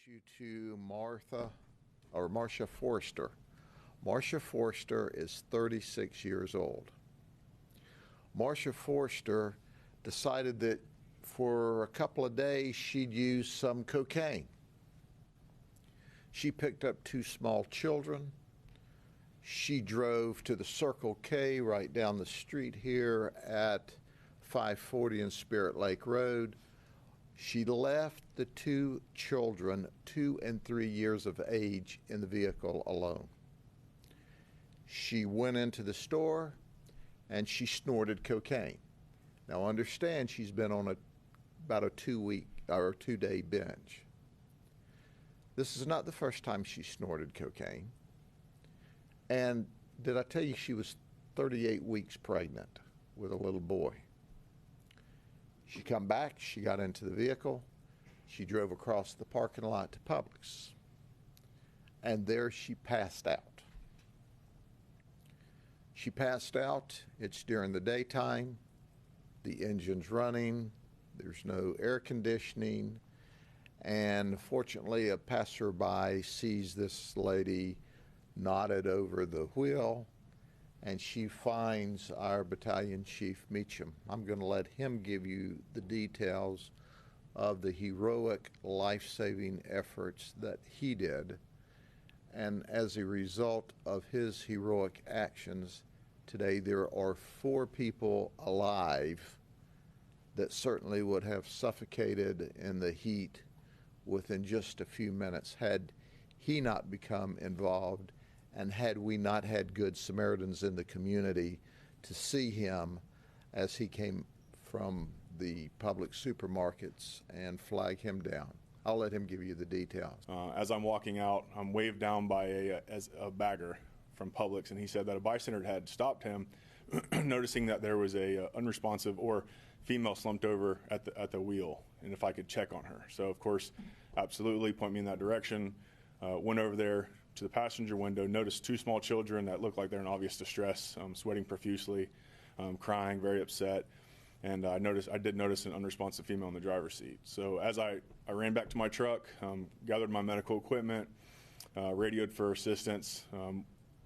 introduce you to Marsha Forrester. Marsha Forrester is 36 years old. Marsha Forrester decided that for a couple of days she'd use some cocaine. She picked up two small children. She drove to the Circle K right down the street here at 540 and Spirit Lake Road. She left the two children, 2 and 3 years of age, in the vehicle alone. She went into the store and she snorted cocaine. Now understand, she's been on about a 2-day binge. This is not the first time she snorted cocaine. And did I tell you she was 38 weeks pregnant with a little boy? She come back, she got into the vehicle, she drove across the parking lot to Publix, and there she passed out. She passed out. It's during the daytime, the engine's running, there's no air conditioning, and fortunately a passerby sees this lady knotted over the wheel, and she finds our battalion chief, Meacham. I'm going to let him give you the details of the heroic life-saving efforts that he did. And as a result of his heroic actions, today there are 4 people alive that certainly would have suffocated in the heat within just a few minutes had he not become involved, and had we not had good Samaritans in the community to see him as he came from the public supermarkets and flag him down. I'll let him give you the details. As I'm walking out, I'm waved down by a bagger from Publix, and he said that a bystander had stopped him, noticing that there was a unresponsive or female slumped over at the wheel, and if I could check on her. So of course, absolutely, point me in that direction. Went over there to the passenger window, noticed 2 small children that looked like they're in obvious distress, sweating profusely, crying, very upset. And I did notice an unresponsive female in the driver's seat. So as I ran back to my truck, gathered my medical equipment, radioed for assistance,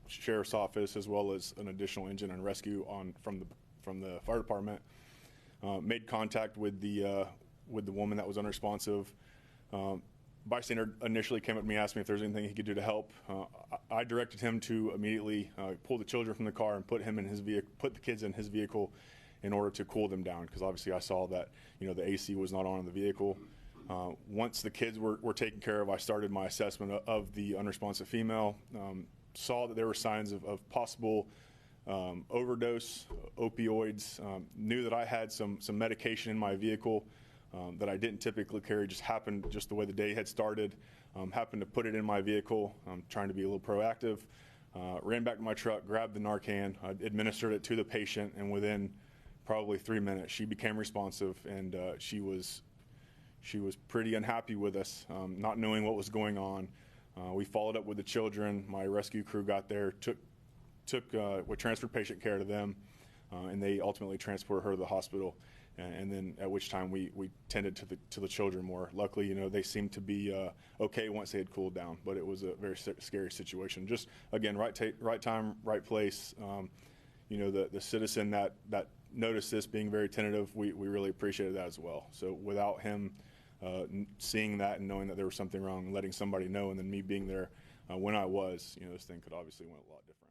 sheriff's office, as well as an additional engine and rescue from the fire department. Made contact with the woman that was unresponsive. Bystander initially came up to me, asked me if there's anything he could do to help. I directed him to immediately pull the children from the car and put the kids in his vehicle in order to cool them down, because obviously I saw that the AC was not on in the vehicle. Once the kids were taken care of, I started my assessment of the unresponsive female. Saw that there were signs of possible overdose, opioids. Knew that I had some medication in my vehicle that I didn't typically carry. Just happened, just the way the day had started, happened to put it in my vehicle. Trying to be a little proactive. Ran back to my truck, grabbed the Narcan, administered it to the patient, and within probably 3 minutes she became responsive, and she was pretty unhappy with us, not knowing what was going on. We followed up with the children. My rescue crew got there, transferred patient care to them, and they ultimately transported her to the hospital. And then at which time we tended to the children more. Luckily, they seemed to be okay once they had cooled down, but it was a very scary situation. Just again, right time, right place. The citizen that noticed this being very tentative, we really appreciated that as well. So without him seeing that and knowing that there was something wrong, and letting somebody know, and then me being there when I was, this thing could obviously went a lot different.